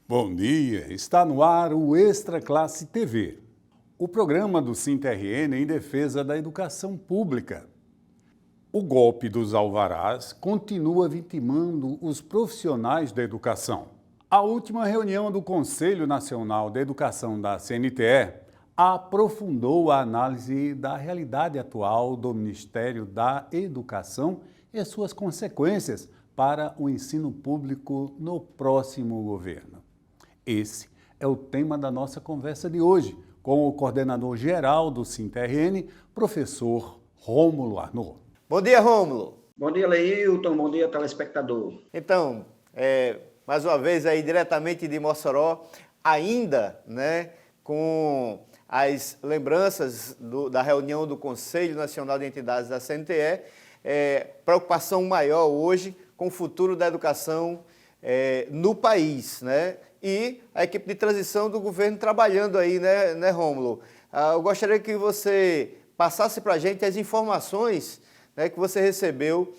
Bom dia, está no ar o Extra Classe TV, o programa do SINTRN em defesa da educação pública. O golpe dos alvarás continua vitimando os profissionais da educação. A última reunião do Conselho Nacional de Educação da CNTE aprofundou a análise da realidade atual do Ministério da Educação e suas consequências para o ensino público no próximo governo. Esse é o tema da nossa conversa de hoje, com o coordenador-geral do SINTRN, professor Rômulo Arnaud. Bom dia, Rômulo. Bom dia, Leilton. Bom dia, telespectador. Então, mais uma vez aí diretamente de Mossoró, ainda, com as lembranças da reunião do Conselho Nacional de Entidades da CNTE, preocupação maior hoje com o futuro da educação no país, E a equipe de transição do governo trabalhando aí, né, Rômulo? Eu gostaria que você passasse para a gente as informações que você recebeu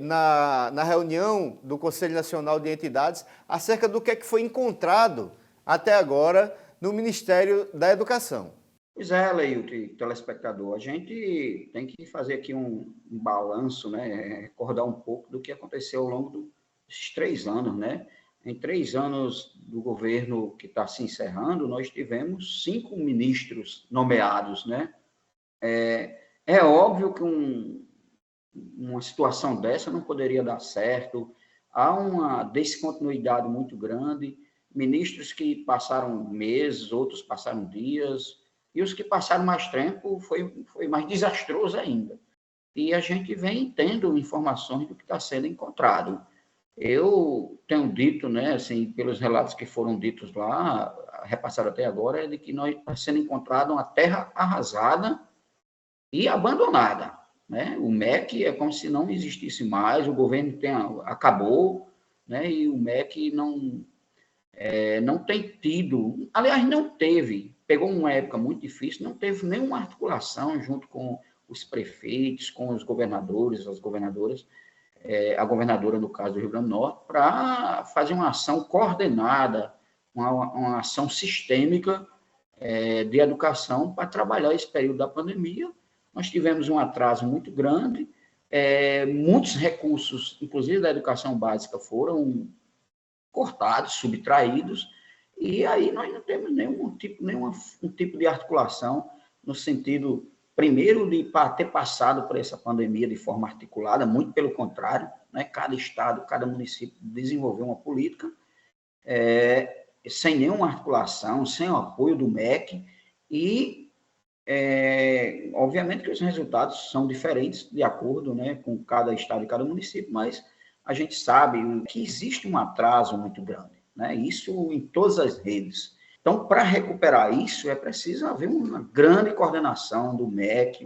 na reunião do Conselho Nacional de Entidades acerca do que foi encontrado até agora no Ministério da Educação. Pois é, Leilton, telespectador, a gente tem que fazer aqui um balanço, recordar um pouco do que aconteceu ao longo desses 3 anos, Em 3 anos do governo que está se encerrando, nós tivemos 5 ministros nomeados, É óbvio que uma situação dessa não poderia dar certo, há uma descontinuidade muito grande, ministros que passaram meses, outros passaram dias, e os que passaram mais tempo foi mais desastroso ainda. E a gente vem tendo informações do que está sendo encontrado. Eu tenho dito, pelos relatos que foram ditos lá, repassado até agora, é de que está sendo encontrada uma terra arrasada e abandonada, O MEC é como se não existisse mais, o governo acabou, E o MEC não tem tido, aliás, não teve, pegou uma época muito difícil, não teve nenhuma articulação junto com os prefeitos, com os governadores, as governadoras, a governadora, no caso do Rio Grande do Norte, para fazer uma ação coordenada, uma ação sistêmica de educação para trabalhar esse período da pandemia. Nós tivemos um atraso muito grande, muitos recursos, inclusive da educação básica, foram cortados, subtraídos, e aí nós não temos nenhum tipo de articulação no sentido, primeiro, de ter passado por essa pandemia de forma articulada, muito pelo contrário, Cada estado, cada município desenvolveu uma política sem nenhuma articulação, sem o apoio do MEC, e obviamente que os resultados são diferentes de acordo com cada estado e cada município, mas a gente sabe que existe um atraso muito grande, Isso em todas as redes. Então, para recuperar isso, é preciso haver uma grande coordenação do MEC,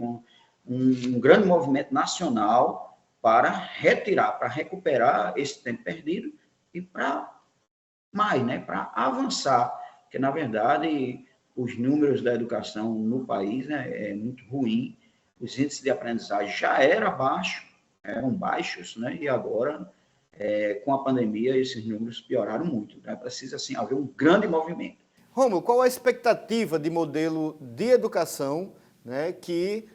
um grande movimento nacional para recuperar esse tempo perdido e para para avançar, porque, na verdade, os números da educação no país é muito ruim, os índices de aprendizagem já eram baixos, E agora, com a pandemia, esses números pioraram muito. Precisa, assim, haver um grande movimento. Rômulo, qual a expectativa de modelo de educação que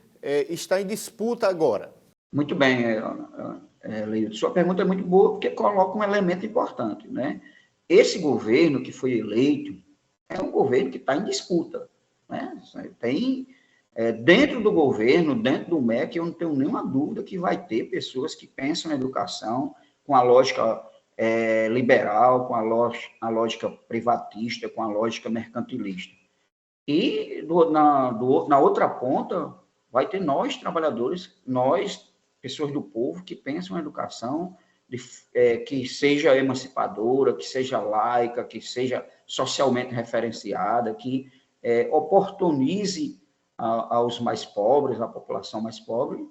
está em disputa agora? Muito bem, Leilton. Sua pergunta é muito boa, porque coloca um elemento importante, Esse governo que foi eleito é um governo que está em disputa, Tem, dentro do governo, dentro do MEC, eu não tenho nenhuma dúvida que vai ter pessoas que pensam na educação com a lógica liberal, com a lógica privatista, com a lógica mercantilista. E na outra ponta, vai ter nós, trabalhadores, nós, pessoas do povo, que pensam na educação que seja emancipadora, que seja laica, que seja socialmente referenciada, que oportunize aos mais pobres, à população mais pobre,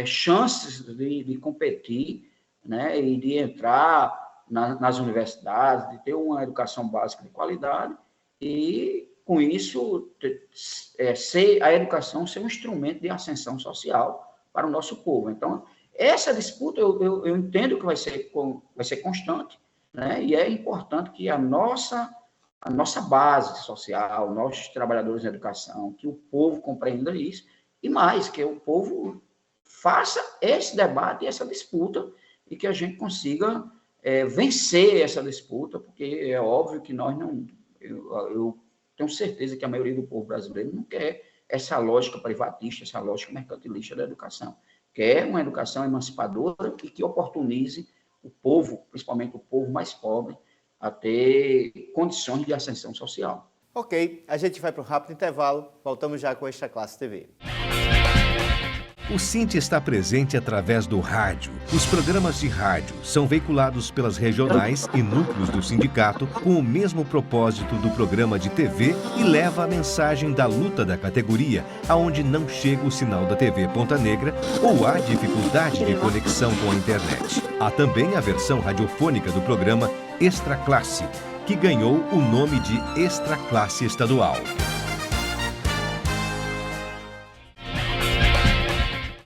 chances de competir, e de entrar nas universidades, de ter uma educação básica de qualidade e, com isso, a educação ser um instrumento de ascensão social para o nosso povo. Então, essa disputa eu entendo que vai ser constante, né? E é importante que a nossa base social, nossos trabalhadores da educação, que o povo compreenda isso, e mais, que o povo faça esse debate, essa disputa, e que a gente consiga vencer essa disputa, porque é óbvio que nós não... Eu tenho certeza que a maioria do povo brasileiro não quer essa lógica privatista, essa lógica mercantilista da educação. Quer uma educação emancipadora e que oportunize o povo, principalmente o povo mais pobre, a ter condições de ascensão social. Ok, a gente vai para um rápido intervalo, voltamos já com Extra Classe TV. O Sinte está presente através do rádio. Os programas de rádio são veiculados pelas regionais e núcleos do sindicato com o mesmo propósito do programa de TV e leva a mensagem da luta da categoria, aonde não chega o sinal da TV Ponta Negra ou há dificuldade de conexão com a internet. Há também a versão radiofônica do programa Extra Classe, que ganhou o nome de Extra Classe Estadual.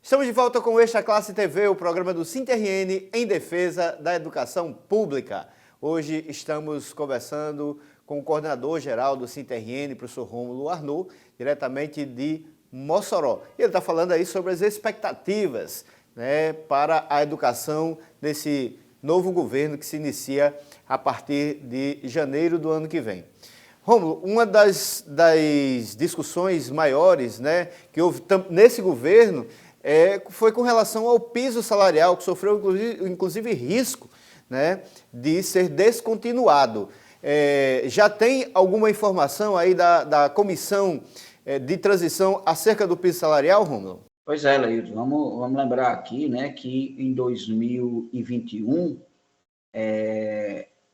Estamos de volta com o Extra Classe TV, o programa do SINT-RN em defesa da educação pública. Hoje estamos conversando com o coordenador-geral do SINT-RN, professor Rômulo Arnaud, diretamente de Mossoró. Ele está falando aí sobre as expectativas, né, para a educação desse novo governo que se inicia a partir de janeiro do ano que vem. Rômulo, uma das discussões maiores, né, que houve nesse governo foi com relação ao piso salarial, que sofreu inclusive risco, né, de ser descontinuado. Já tem alguma informação aí da comissão de transição acerca do piso salarial, Rômulo? Pois é, Leilton, vamos lembrar aqui, né, que em 2021,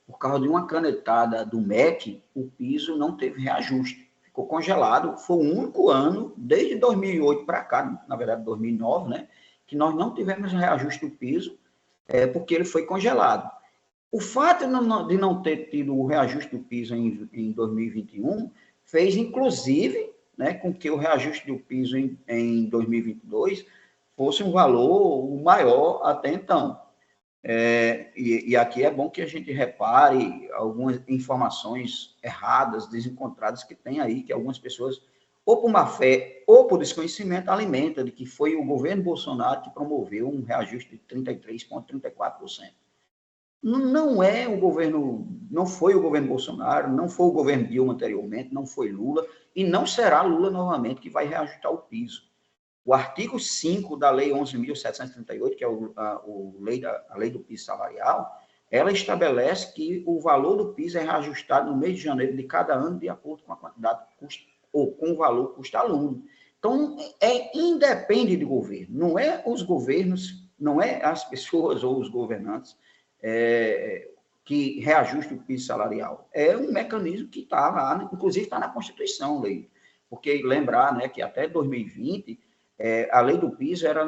por causa de uma canetada do MEC, o piso não teve reajuste. Ficou congelado, foi o único ano, desde 2008 para cá, na verdade 2009, né, que nós não tivemos reajuste do piso, porque ele foi congelado. O fato de não ter tido o reajuste do piso em 2021 fez, inclusive, né, com que o reajuste do piso em 2022 fosse um valor maior até então. E aqui é bom que a gente repare algumas informações erradas, desencontradas que tem aí, que algumas pessoas, ou por má fé, ou por desconhecimento, alimentam de que foi o governo Bolsonaro que promoveu um reajuste de 33,34%. Não é o governo, não foi o governo Bolsonaro, não foi o governo Dilma anteriormente, não foi Lula, e não será Lula novamente que vai reajustar o piso. O artigo 5 da Lei 11.738, que é a lei do piso salarial, ela estabelece que o valor do piso é reajustado no mês de janeiro de cada ano de acordo com a quantidade ou com o valor custo-aluno. Então, independe do governo, não é os governos, não é as pessoas ou os governantes que reajustam o piso salarial. É um mecanismo que está lá, inclusive está na Constituição, Lei. Porque lembrar, né, que até 2020... a lei do piso era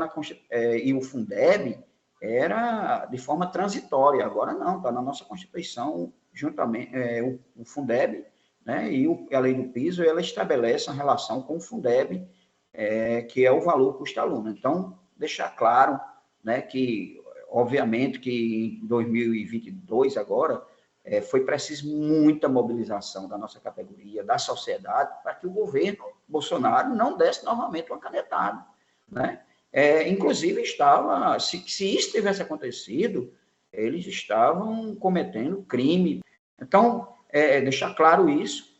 e o Fundeb era de forma transitória, agora não, está na nossa Constituição, juntamente, o Fundeb, né, e a lei do piso, ela estabelece a relação com o Fundeb, que é o valor custo-aluno. Então, deixar claro, né, que, obviamente, que em 2022, agora, foi preciso muita mobilização da nossa categoria, da sociedade, para que o governo Bolsonaro não desse novamente uma canetada, né? Inclusive, se isso tivesse acontecido, eles estavam cometendo crime. Então, deixar claro isso,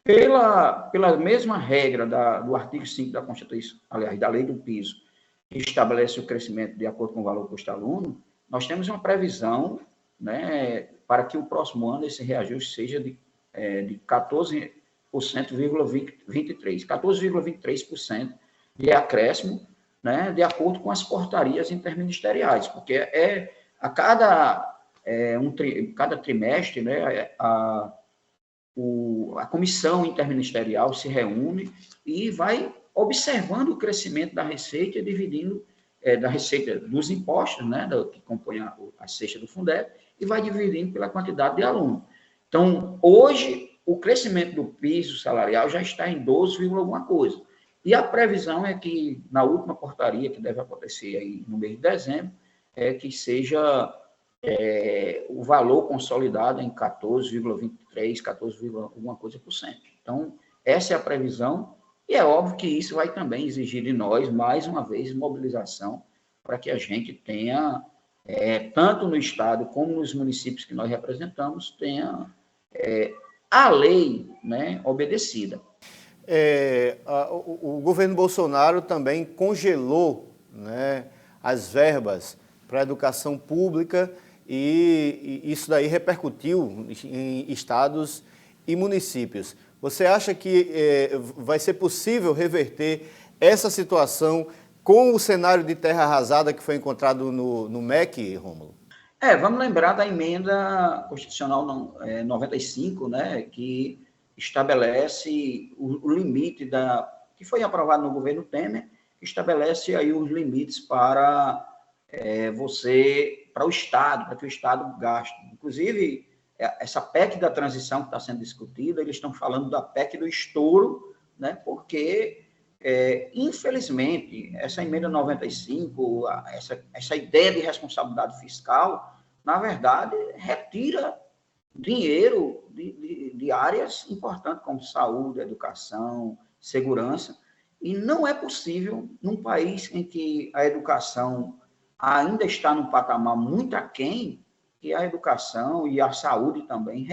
pela mesma regra do artigo 5 da Constituição, aliás, da Lei do Piso, que estabelece o crescimento de acordo com o valor custo-aluno, nós temos uma previsão, né, para que o próximo ano esse reajuste seja de 14,23% de acréscimo, né, de acordo com as portarias interministeriais, porque a cada trimestre, né, a comissão interministerial se reúne e vai observando o crescimento da receita, dividindo da receita dos impostos, né, que compõem a cesta do Fundeb, e vai dividindo pela quantidade de alunos. Então, hoje, o crescimento do piso salarial já está em 12, alguma coisa. E a previsão é que, na última portaria, que deve acontecer aí no mês de dezembro, que seja o valor consolidado em 14,23, 14, alguma coisa por cento. Então, essa é a previsão, e é óbvio que isso vai também exigir de nós, mais uma vez, mobilização para que a gente tenha, tanto no Estado como nos municípios que nós representamos, tenha a lei, né, obedecida. O governo Bolsonaro também congelou, né, as verbas para a educação pública e isso daí repercutiu em estados e municípios. Você acha que vai ser possível reverter essa situação com o cenário de terra arrasada que foi encontrado no MEC, Rômulo? Vamos lembrar da emenda constitucional 95, né, que estabelece o limite que foi aprovado no governo Temer, que estabelece aí os limites para o Estado, para que o Estado gaste. Inclusive, essa PEC da transição que está sendo discutida, eles estão falando da PEC do estouro, né, porque, infelizmente, essa emenda 95, essa ideia de responsabilidade fiscal, na verdade, retira dinheiro de áreas importantes como saúde, educação, segurança, e não é possível, num país em que a educação ainda está num patamar muito aquém, que a educação e a saúde também,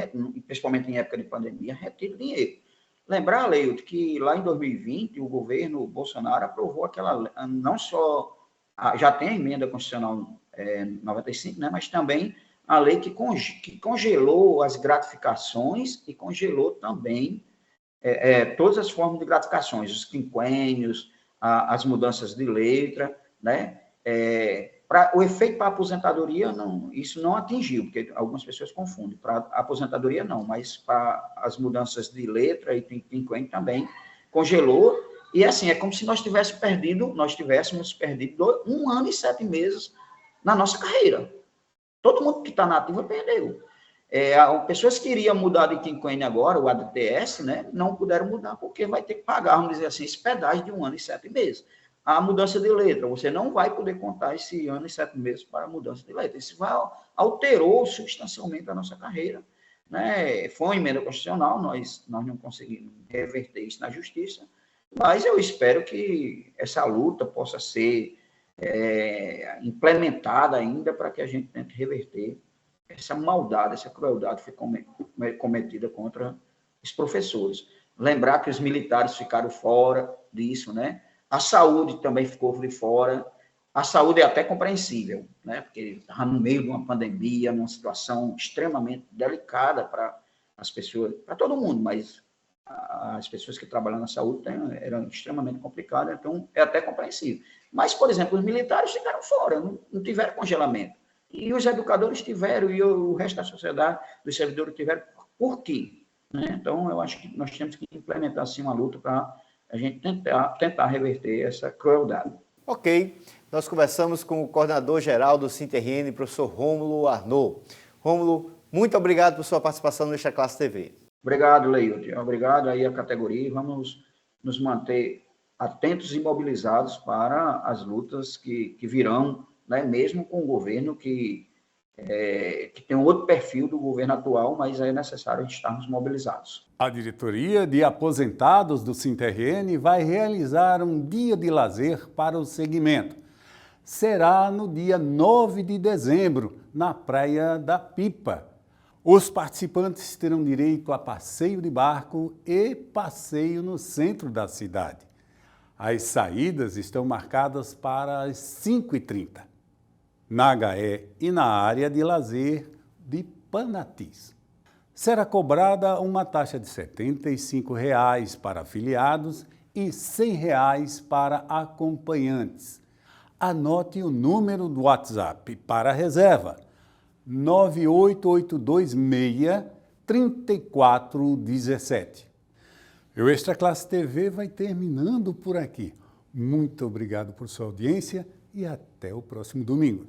principalmente em época de pandemia, retira dinheiro. Lembrar, Leilton, que lá em 2020, o governo Bolsonaro aprovou aquela, não só, já tem a emenda constitucional 95, né, mas também a lei que congelou as gratificações e congelou também todas as formas de gratificações, os quinquênios, as mudanças de letra, né? O efeito para a aposentadoria, isso não atingiu, porque algumas pessoas confundem. Para a aposentadoria, não, mas para as mudanças de letra e quinquênio também congelou. E assim, é como se nós tivéssemos perdido 1 ano e 7 meses na nossa carreira. Todo mundo que está na ativa perdeu. Pessoas que iriam mudar de quinquênio agora, o ADTS, né, não puderam mudar, porque vai ter que pagar, vamos dizer assim, esse pedágio de 1 ano e 7 meses. A mudança de letra, você não vai poder contar esse ano e 7 meses para a mudança de letra. Isso alterou substancialmente a nossa carreira, né? Foi uma emenda constitucional, nós não conseguimos reverter isso na justiça, mas eu espero que essa luta possa ser implementada ainda para que a gente tente reverter essa maldade, essa crueldade que foi cometida contra os professores. Lembrar que os militares ficaram fora disso, né? A saúde também ficou de fora. A saúde é até compreensível, né? Porque estava no meio de uma pandemia, numa situação extremamente delicada para as pessoas, para todo mundo, mas as pessoas que trabalham na saúde eram extremamente complicadas, então é até compreensível. Mas, por exemplo, os militares ficaram fora, não tiveram congelamento. E os educadores tiveram, e o resto da sociedade, dos servidores tiveram. Por quê? Né? Então, eu acho que nós temos que implementar, assim, uma luta para a gente tentar reverter essa crueldade. Ok. Nós conversamos com o coordenador-geral do SINTRN, professor Rômulo Arnaud. Rômulo, muito obrigado por sua participação no Extra Classe TV. Obrigado, Leilton. Obrigado aí à categoria. Vamos nos manter atentos e mobilizados para as lutas que virão, né, mesmo com o governo que tem um outro perfil do governo atual, mas é necessário estarmos mobilizados. A diretoria de aposentados do SINTRN vai realizar um dia de lazer para o segmento. Será no dia 9 de dezembro, na Praia da Pipa. Os participantes terão direito a passeio de barco e passeio no centro da cidade. As saídas estão marcadas para as 5h30, na HE e na área de lazer de Panatis. Será cobrada uma taxa de R$ 75 para afiliados e R$ 100 para acompanhantes. Anote o número do WhatsApp para a reserva: 98826-3417. O Extra Classe TV vai terminando por aqui. Muito obrigado por sua audiência e até o próximo domingo.